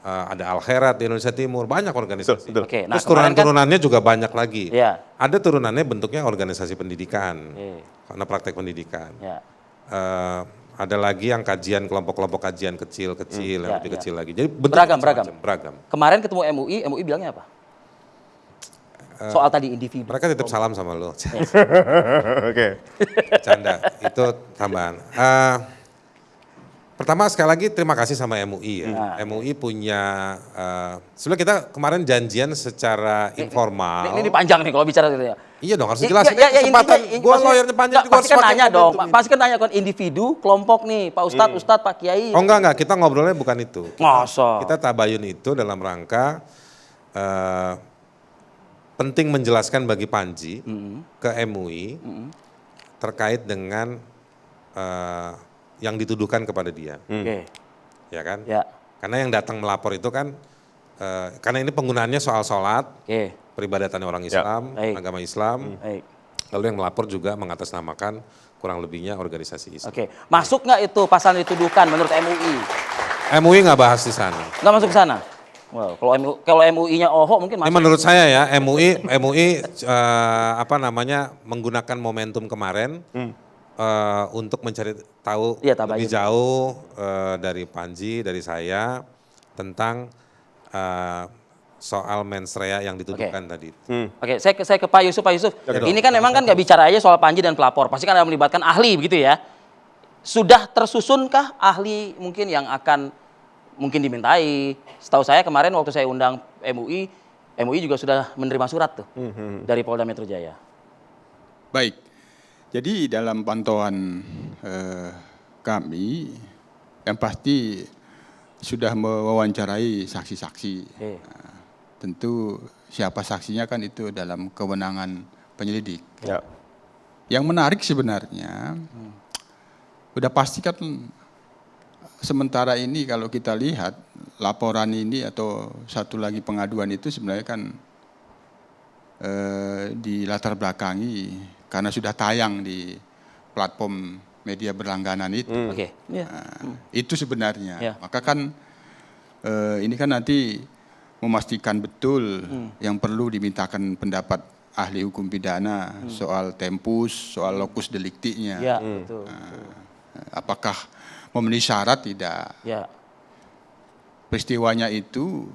ada Al-Khairat di Indonesia Timur, banyak organisasi. Betul. Oke, nah Terus kemarin turunan-turunannya juga banyak lagi. Ya. Ada turunannya bentuknya organisasi pendidikan, karena praktek pendidikan. Ya. Ada lagi yang kajian kelompok-kelompok kajian kecil-kecil, yang lebih kecil lagi. Jadi bentuk beragam. Kemarin ketemu MUI bilangnya apa? Soal tadi individu. Mereka titip salam sama lo. Oke. Canda, itu tambahan. Pertama sekali lagi terima kasih sama MUI ya. MUI punya, sebenarnya kita kemarin janjian secara informal. Ini panjang nih kalau bicara gitu ya. Iya dong harus dijelasin. Kesempatan, gue lawyernya panjang juga pasti kan nanya dong, pasti kan nanya kan individu, kelompok nih, Pak Ustadz, Pak Kiai. Oh enggak, kita ngobrolnya bukan itu. Masa? Kita tabayun itu dalam rangka penting menjelaskan bagi Panji ke MUI terkait dengan yang dituduhkan kepada dia. Oke. Ya kan? Ya. Karena yang datang melapor itu kan, karena ini penggunaannya soal sholat, Oke. peribadatannya orang Islam, Baik. agama Islam, Baik. lalu yang melapor juga mengatasnamakan kurang lebihnya organisasi Islam. Oke. Masuk nggak itu pasal dituduhkan menurut MUI? MUI nggak bahas di sana. Nggak masuk ke sana? Wow, kalau MUI-nya OHO mungkin Ini masuk. menurut saya ya, MUI menggunakan momentum kemarin untuk mencari tahu lebih jauh dari Panji, dari saya tentang soal mens rea yang dituduhkan tadi. Oke, saya ke Pak Yusuf. Pak Yusuf, ini kan memang kan nggak bicara aja soal Panji dan pelapor, pasti kan ada melibatkan ahli begitu ya. Sudah tersusunkah ahli mungkin yang akan mungkin dimintai? Setahu saya kemarin waktu saya undang MUI juga sudah menerima surat tuh dari Polda Metro Jaya. Baik, jadi dalam pantauan kami yang pasti sudah mewawancarai saksi-saksi. Tentu siapa saksinya kan itu dalam kewenangan penyelidik. Ya. Yang menarik sebenarnya, udah pasti kan sementara ini kalau kita lihat laporan ini atau satu lagi pengaduan itu sebenarnya kan di latar belakangi karena sudah tayang di platform media berlangganan itu. Itu sebenarnya. Maka kan ini kan nanti memastikan betul yang perlu dimintakan pendapat ahli hukum pidana soal tempus, soal locus delicti-nya. Ya, betul. Apakah memenuhi syarat tidak? Ya. Peristiwanya itu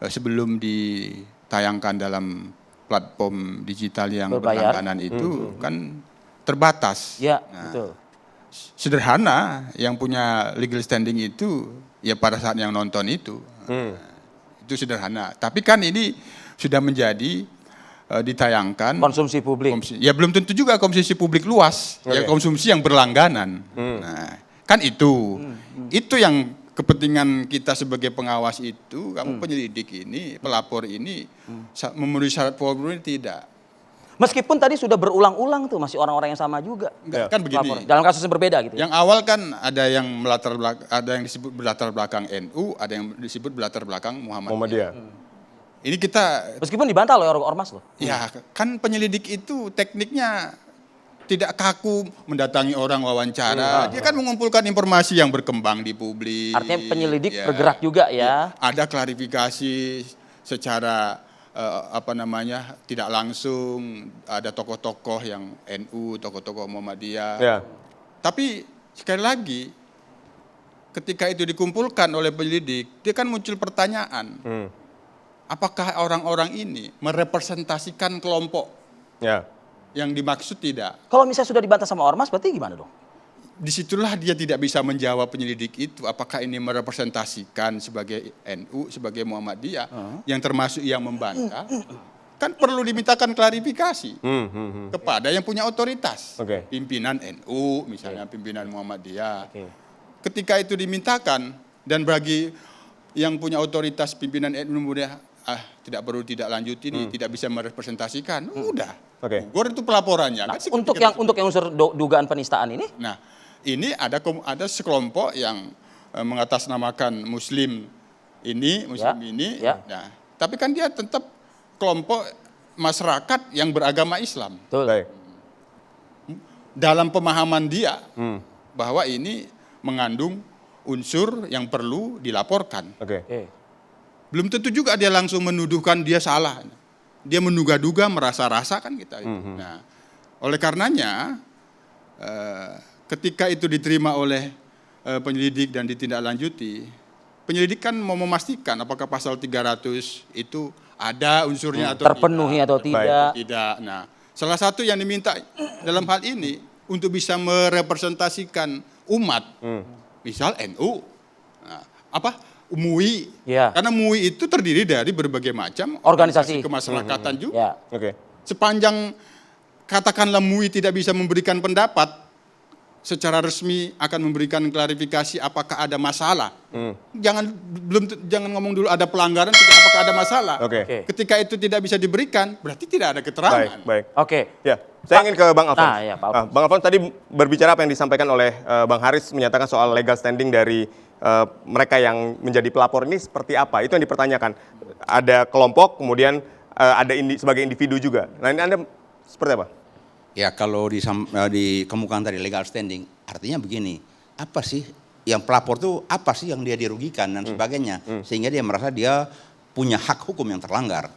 sebelum ditayangkan dalam platform digital yang berlangganan itu kan terbatas. Ya, betul. Sederhana, yang punya legal standing itu ya pada saat yang nonton itu. Itu sederhana. Tapi kan ini sudah menjadi ditayangkan konsumsi publik. Ya belum tentu juga konsumsi publik luas, ya konsumsi yang berlangganan. Nah, kan itu. Itu yang kepentingan kita sebagai pengawas itu, kamu penyelidik ini, pelapor ini memenuhi syarat formil tidak. Meskipun tadi sudah berulang-ulang tuh masih orang-orang yang sama juga. Enggak, kan begini. Pelapor. Dalam kasus yang berbeda gitu. Yang awal kan ada yang disebut berlatar belakang NU, ada yang disebut berlatar belakang Muhammadiyah. Ini kita meskipun dibantah oleh ormas loh. Ya, kan penyelidik itu tekniknya tidak kaku mendatangi orang wawancara. Dia kan mengumpulkan informasi yang berkembang di publik. Artinya penyelidik bergerak juga ya. Ada klarifikasi secara tidak langsung, ada tokoh-tokoh yang NU, tokoh-tokoh Muhammadiyah. Tapi sekali lagi ketika itu dikumpulkan oleh penyelidik, dia kan muncul pertanyaan. Apakah orang-orang ini merepresentasikan kelompok yang dimaksud tidak? Kalau misalnya sudah dibantah sama ormas, berarti gimana dong? Disitulah dia tidak bisa menjawab penyelidik itu. Apakah ini merepresentasikan sebagai NU, sebagai Muhammadiyah, yang termasuk yang membantah. Kan perlu dimintakan klarifikasi kepada yang punya otoritas. Pimpinan NU, misalnya pimpinan Muhammadiyah. Ketika itu dimintakan, dan bagi yang punya otoritas pimpinan NU muda tidak perlu tidak lanjut ini, tidak bisa merepresentasikan, udah. Gugur itu pelaporannya. Nah, kan untuk yang unsur dugaan penistaan ini? Nah, ini ada sekelompok yang mengatasnamakan Muslim ini. Nah, tapi kan dia tetap kelompok masyarakat yang beragama Islam. Betul. Dalam pemahaman dia bahwa ini mengandung unsur yang perlu dilaporkan. Belum tentu juga dia langsung menuduhkan dia salah. Dia menduga-duga, merasa-rasa kan kita. Nah, oleh karenanya ketika itu diterima oleh penyelidik dan ditindaklanjuti, penyelidik kan mau memastikan apakah pasal 300 itu ada unsurnya atau terpenuhi atau tidak. Tidak. Nah, salah satu yang diminta dalam hal ini untuk bisa merepresentasikan umat, misal NU, MUI, karena MUI itu terdiri dari berbagai macam organisasi kemasyarakatan juga. Sepanjang katakanlah MUI tidak bisa memberikan pendapat secara resmi akan memberikan klarifikasi apakah ada masalah. Jangan ngomong dulu ada pelanggaran, apakah ada masalah. Ketika itu tidak bisa diberikan, berarti tidak ada keterangan. Ya, saya ingin ke Bang Alfons. Ya, Pak Alfons. Bang Alfons tadi berbicara apa yang disampaikan oleh Bang Haris, menyatakan soal legal standing dari mereka yang menjadi pelapor ini seperti apa? Itu yang dipertanyakan. Ada kelompok, kemudian ada sebagai individu juga. Nah, ini Anda seperti apa? Ya, kalau dikemukakan tadi legal standing, artinya begini, apa sih yang pelapor itu, apa sih yang dia dirugikan dan sebagainya, sehingga dia merasa dia punya hak hukum yang terlanggar.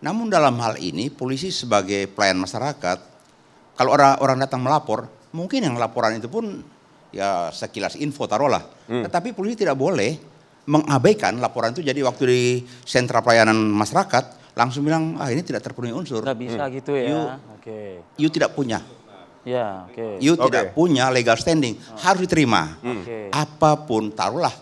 Namun dalam hal ini, polisi sebagai pelayan masyarakat, kalau orang datang melapor, mungkin yang laporan itu pun ya sekilas info taruhlah, tetapi polisi tidak boleh mengabaikan laporan itu. Jadi waktu di sentra pelayanan masyarakat, langsung bilang, ini tidak terpenuhi unsur. Nggak bisa gitu ya. You tidak punya. Ya, You tidak punya legal standing, harus diterima. Apapun, taruhlah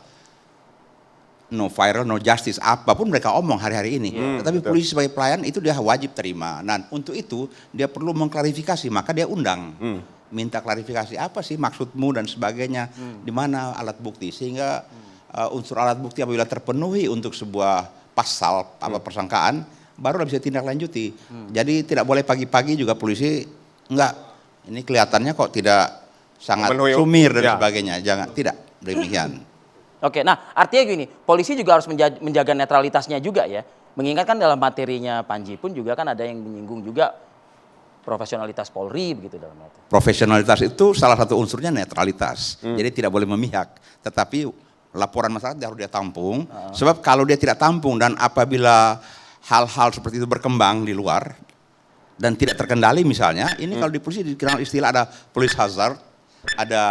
no viral, no justice, apapun mereka omong hari-hari ini. Tetapi polisi sebagai pelayan itu dia wajib terima. Nah, untuk itu dia perlu mengklarifikasi, maka dia undang. Minta klarifikasi, apa sih maksudmu dan sebagainya, di mana alat bukti, sehingga unsur alat bukti apabila terpenuhi untuk sebuah pasal persangkaan, baru bisa tindak lanjuti. Jadi tidak boleh pagi-pagi juga polisi ini kelihatannya kok tidak sangat sumir dan sebagainya, tidak demikian. Nah artinya gini, polisi juga harus menjaga netralitasnya juga ya, mengingatkan dalam materinya Panji pun juga kan ada yang menyinggung juga profesionalitas Polri begitu dalam itu. Profesionalitas itu salah satu unsurnya netralitas. Jadi tidak boleh memihak. Tetapi laporan masyarakat harus dia tampung. Sebab kalau dia tidak tampung dan apabila hal-hal seperti itu berkembang di luar dan tidak terkendali misalnya, ini kalau di polisi dikenal istilah ada police hazard, ada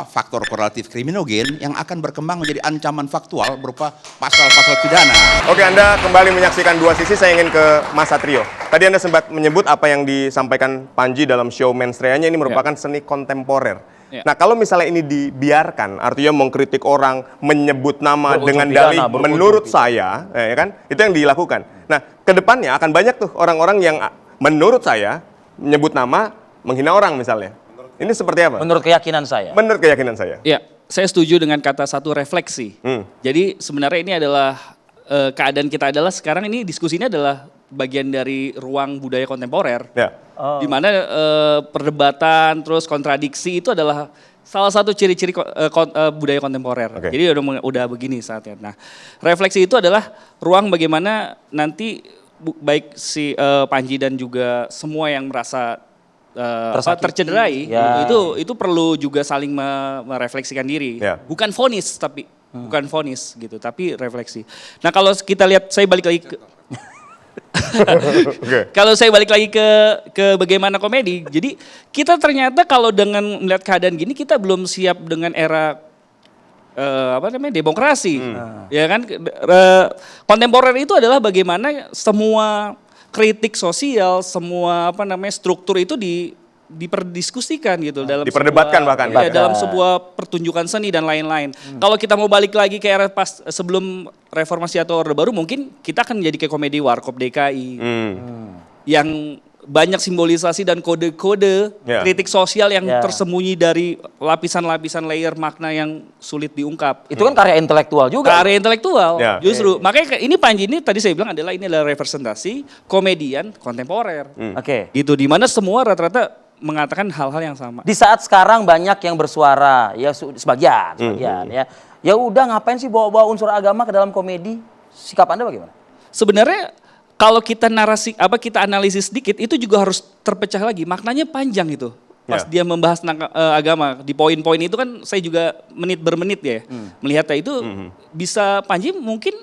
faktor korelatif kriminogen yang akan berkembang menjadi ancaman faktual berupa pasal-pasal pidana. Oke, Anda kembali menyaksikan dua sisi. Saya ingin ke Mas Satrio. Tadi Anda sempat menyebut apa yang disampaikan Panji dalam show Menstreanya ini merupakan seni kontemporer. Nah, kalau misalnya ini dibiarkan, artinya mengkritik orang, menyebut nama dengan dalih menurut saya, ya kan? Itu yang dilakukan. Nah, ke depannya akan banyak tuh orang-orang yang menurut saya menyebut nama, menghina orang misalnya. Ini seperti apa? Menurut keyakinan saya. Menurut keyakinan saya. Ya, saya setuju dengan kata satu refleksi. Jadi sebenarnya ini adalah keadaan kita adalah sekarang ini diskusi ini adalah bagian dari ruang budaya kontemporer. Di mana perdebatan terus kontradiksi itu adalah salah satu ciri-ciri budaya kontemporer. Jadi udah begini saatnya. Nah, refleksi itu adalah ruang bagaimana nanti baik si Panji dan juga semua yang merasa tercederai, itu perlu juga saling merefleksikan diri. Bukan vonis tapi bukan vonis gitu, tapi refleksi. Nah, kalau kita lihat, saya balik lagi ke kalau saya balik lagi ke bagaimana komedi. Jadi kita ternyata kalau dengan melihat keadaan gini, kita belum siap dengan era demokrasi. Ya kan, kontemporer itu adalah bagaimana semua kritik sosial, semua struktur itu diperdiskusikan gitu dalam diperdebatkan dalam sebuah pertunjukan seni dan lain-lain. Kalau kita mau balik lagi ke era pas sebelum reformasi atau Orde Baru, mungkin kita akan menjadi kayak komedi Warkop DKI yang banyak simbolisasi dan kode-kode kritik sosial yang tersembunyi dari lapisan-lapisan layer makna yang sulit diungkap. Itu kan karya intelektual juga. Karya intelektual, justru. Makanya ini Panji ini tadi saya bilang ini adalah representasi komedian kontemporer. Oke. Gitu, dimana semua rata-rata mengatakan hal-hal yang sama. Di saat sekarang banyak yang bersuara, ya sebagian ya. Ya udah ngapain sih bawa-bawa unsur agama ke dalam komedi? Sikap Anda bagaimana? Sebenarnya kalau kita kita analisis sedikit itu juga harus terpecah lagi. Maknanya panjang itu. Pas dia membahas agama di poin-poin itu kan saya juga menit bermenit ya melihatnya itu bisa Panji mungkin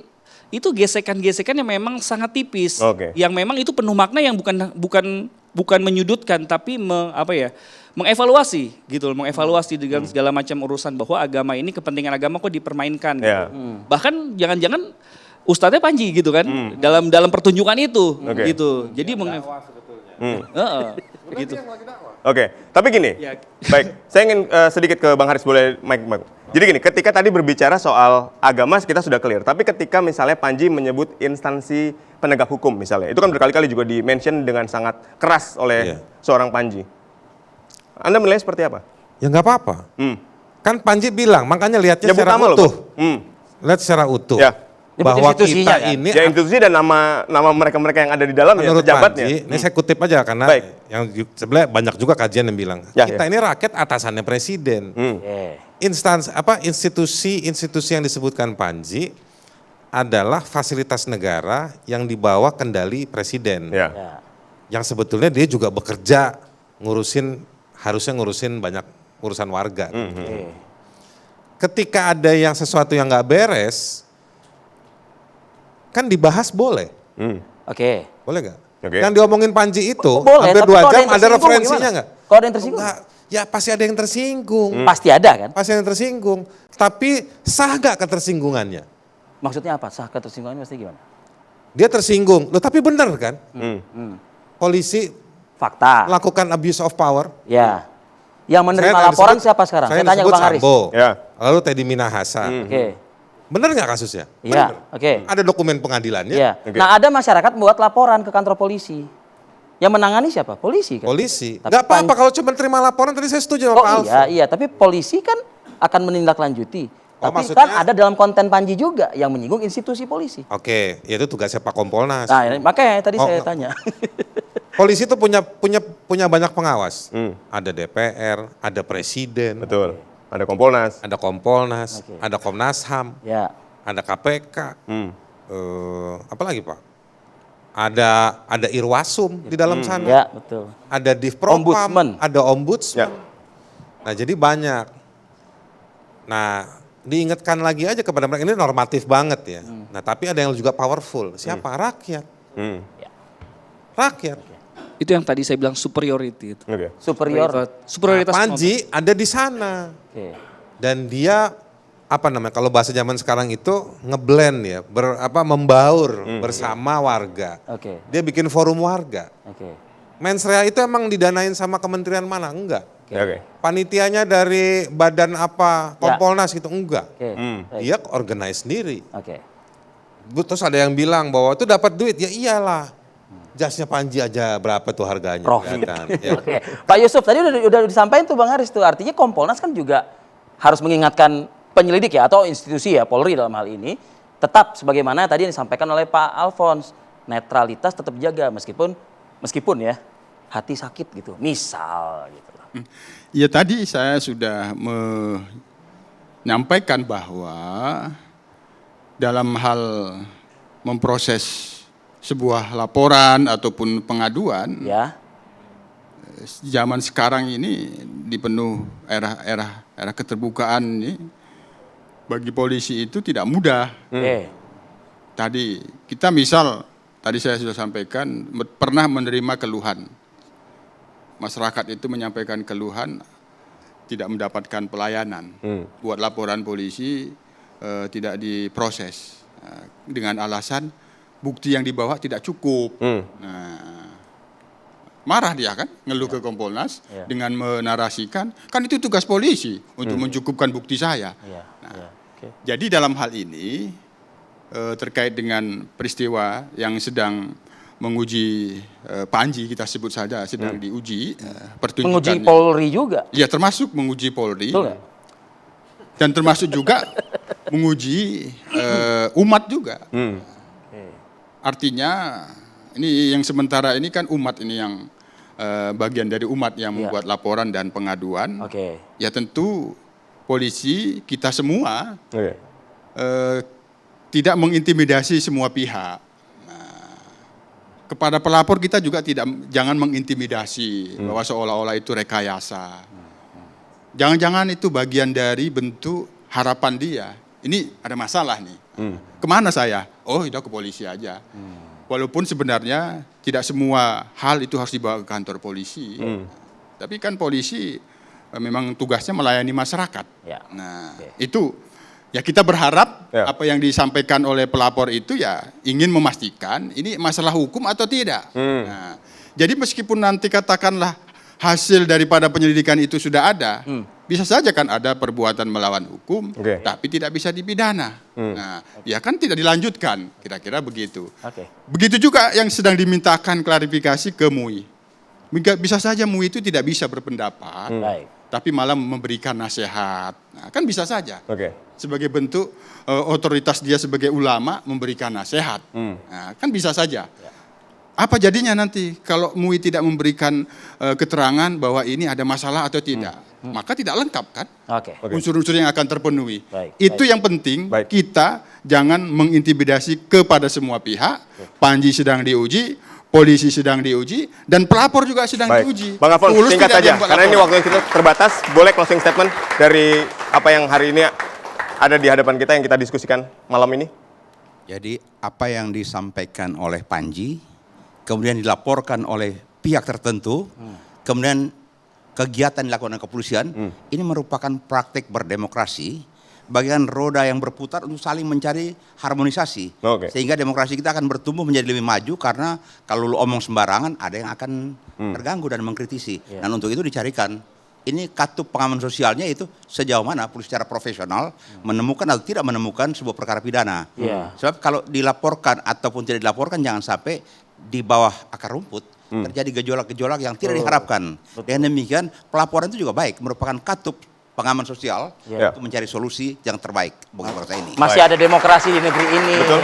itu gesekan-gesekan yang memang sangat tipis, yang memang itu penuh makna yang bukan menyudutkan tapi mengevaluasi gitu, mengevaluasi dengan segala macam urusan bahwa agama ini kepentingan agama kok dipermainkan gitu. Bahkan jangan-jangan Ustadznya Panji gitu kan dalam pertunjukan itu gitu. Jadi gitu. Oke, tapi gini, baik, saya ingin sedikit ke Bang Haris, boleh mic. Jadi gini, ketika tadi berbicara soal agama kita sudah clear, tapi ketika misalnya Panji menyebut instansi penegak hukum misalnya, itu kan berkali-kali juga di-mention dengan sangat keras oleh seorang Panji. Anda menilai seperti apa? Ya nggak apa-apa. Kan Panji bilang, makanya lihatnya secara utuh. Lihat secara utuh. Bahwa kita kan? Ini institusi dan nama mereka-mereka yang ada di dalam menurut pejabatnya. Panji, ini saya kutip aja karena yang sebenarnya banyak juga kajian yang bilang kita ini rakyat atasannya presiden. Institusi yang disebutkan Panji adalah fasilitas negara yang dibawa kendali presiden. Yang sebetulnya dia juga bekerja harusnya ngurusin banyak urusan warga. Ketika ada yang sesuatu yang nggak beres, kan dibahas boleh. Boleh nggak? Yang diomongin Panji itu hampir 2 jam ada referensinya nggak? Kalau ada yang tersinggung? Ya pasti ada yang tersinggung. Pasti ada kan? Pasti ada yang tersinggung. Tapi sah nggak ketersinggungannya? Maksudnya apa? Sah ketersinggungannya pasti gimana? Dia tersinggung. Loh tapi benar kan? Polisi fakta melakukan abuse of power. Ya. Yang menerima laporan siapa sekarang? Saya tanya ke Bang Haris. Lalu Teddy Minahasa. Benar nggak kasusnya? Iya. Ada dokumen pengadilannya. Nah ada masyarakat membuat laporan ke kantor polisi. Yang menangani siapa? Polisi kan? Polisi. Nggak apa-apa kalau cuma terima laporan, tadi saya setuju sama Pak Alf. Iya, tapi polisi kan akan menindaklanjuti. Tapi kan ada dalam konten Panji juga yang menyinggung institusi polisi. Oke, itu tugasnya Pak Kompolnas. Nah, makanya tadi saya tanya. Polisi itu punya banyak pengawas. Ada DPR, ada presiden. Betul. Ada Kompolnas. Ada Kompolnas, ada Komnas HAM, ada KPK. Apa lagi Pak? Ada Irwasum di dalam sana. Ya, betul. Ada Divpropam, ada Ombudsman. Nah, jadi banyak. Nah, diingatkan lagi aja kepada mereka, ini normatif banget ya. Nah, tapi ada yang juga powerful. Siapa? Rakyat. Rakyat. Itu yang tadi saya bilang superiority itu. Superioritas. Panji ada di sana. Dan dia kalau bahasa zaman sekarang itu ngeblend ya, membaur bersama warga. Dia bikin forum warga. Mensrea itu emang didanain sama kementerian mana? Enggak. Panitianya dari badan apa? Kompolnas gitu? Enggak. Dia organize sendiri. Terus ada yang bilang bahwa itu dapat duit, ya iyalah. Jasnya Panji aja berapa tuh harganya? Profit. Kan? Pak Yusuf tadi udah disampaikan tuh Bang Haris tuh, artinya Kompolnas kan juga harus mengingatkan penyelidik ya atau institusi ya, Polri dalam hal ini, tetap sebagaimana tadi yang disampaikan oleh Pak Alphonse, netralitas tetap jaga meskipun ya hati sakit gitu, misal gitu. Ya tadi saya sudah menyampaikan bahwa dalam hal memproses sebuah laporan ataupun pengaduan, zaman sekarang ini di penuh era keterbukaan ini, bagi polisi itu tidak mudah. Tadi kita tadi saya sudah sampaikan, pernah menerima keluhan. Masyarakat itu menyampaikan keluhan, tidak mendapatkan pelayanan. Buat laporan polisi tidak diproses. Dengan alasan bukti yang dibawa tidak cukup. Nah, marah dia kan, ngeluh ke Kompolnas dengan menarasikan, kan itu tugas polisi untuk mencukupkan bukti saya. Jadi dalam hal ini terkait dengan peristiwa yang sedang menguji Panji, kita sebut saja sedang diuji pertunjukannya. Menguji Polri juga. Ya, termasuk menguji Polri. Betul nggak? Dan termasuk juga menguji umat juga. Artinya ini yang sementara ini kan umat ini yang bagian dari umat yang membuat laporan dan pengaduan. Oke. Ya tentu polisi kita semua tidak mengintimidasi semua pihak. Kepada pelapor kita juga jangan mengintimidasi bahwa seolah-olah itu rekayasa. Jangan-jangan itu bagian dari bentuk harapan dia. Ini ada masalah nih. Kemana saya? Oh, udah ke polisi aja. Walaupun sebenarnya tidak semua hal itu harus dibawa ke kantor polisi. Tapi kan polisi memang tugasnya melayani masyarakat. Ya. Nah, itu ya kita berharap apa yang disampaikan oleh pelapor itu ya ingin memastikan ini masalah hukum atau tidak. Nah, jadi meskipun nanti katakanlah hasil daripada penyelidikan itu sudah ada, bisa saja kan ada perbuatan melawan hukum, tapi tidak bisa dipidana. Nah, ya kan tidak dilanjutkan, kira-kira begitu. Begitu juga yang sedang dimintakan klarifikasi ke MUI. Bisa saja MUI itu tidak bisa berpendapat, tapi malah memberikan nasihat. Nah, kan bisa saja. Sebagai bentuk otoritas dia sebagai ulama memberikan nasihat. Nah, kan bisa saja. Apa jadinya nanti kalau MUI tidak memberikan keterangan bahwa ini ada masalah atau tidak? Maka tidak lengkap kan? Unsur-unsur yang akan terpenuhi. Itu yang penting, kita jangan mengintimidasi kepada semua pihak. Panji sedang diuji, polisi sedang diuji, dan pelapor juga sedang diuji. Bang Alfons, singkat saja, karena ini waktu kita terbatas, boleh closing statement dari apa yang hari ini ada di hadapan kita yang kita diskusikan malam ini? Jadi apa yang disampaikan oleh Panji, kemudian dilaporkan oleh pihak tertentu, kemudian kegiatan dilakukan oleh kepolisian, ini merupakan praktik berdemokrasi, bagian roda yang berputar untuk saling mencari harmonisasi. Sehingga demokrasi kita akan bertumbuh menjadi lebih maju, karena kalau lu omong sembarangan, ada yang akan terganggu dan mengkritisi. Dan untuk itu dicarikan, ini katup pengaman sosialnya itu sejauh mana polisi secara profesional menemukan atau tidak menemukan sebuah perkara pidana. Sebab kalau dilaporkan ataupun tidak dilaporkan, jangan sampai di bawah akar rumput terjadi gejolak-gejolak yang tidak diharapkan. Dengan demikian pelaporan itu juga baik, merupakan katup pengaman sosial untuk mencari solusi yang terbaik bagi bangsa ini. Masih ada demokrasi di negeri ini. Betul.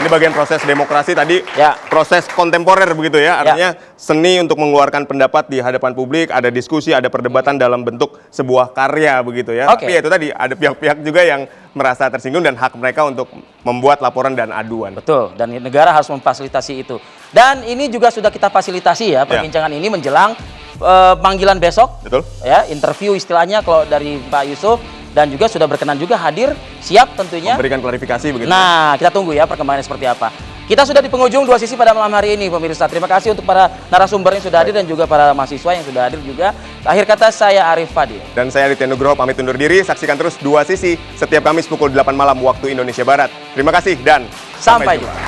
Ini bagian proses demokrasi tadi, proses kontemporer begitu ya. Artinya seni untuk mengeluarkan pendapat di hadapan publik, ada diskusi, ada perdebatan dalam bentuk sebuah karya begitu ya. Tapi ya itu tadi, ada pihak-pihak juga yang merasa tersinggung dan hak mereka untuk membuat laporan dan aduan. Betul, dan negara harus memfasilitasi itu. Dan ini juga sudah kita fasilitasi ya, perbincangan ini menjelang panggilan besok. Betul. Ya, interview istilahnya kalau dari Pak Yusuf, dan juga sudah berkenan juga hadir, siap tentunya. Memberikan klarifikasi begitu. Nah, kita tunggu ya perkembangannya seperti apa. Kita sudah di penghujung dua sisi pada malam hari ini, pemirsa. Terima kasih untuk para narasumber yang sudah hadir dan juga para mahasiswa yang sudah hadir juga. Akhir kata, saya Arif Fadil. Dan saya Aditya Nugroho pamit undur diri. Saksikan terus Dua Sisi setiap Kamis pukul 8 malam waktu Indonesia Barat. Terima kasih dan sampai jumpa.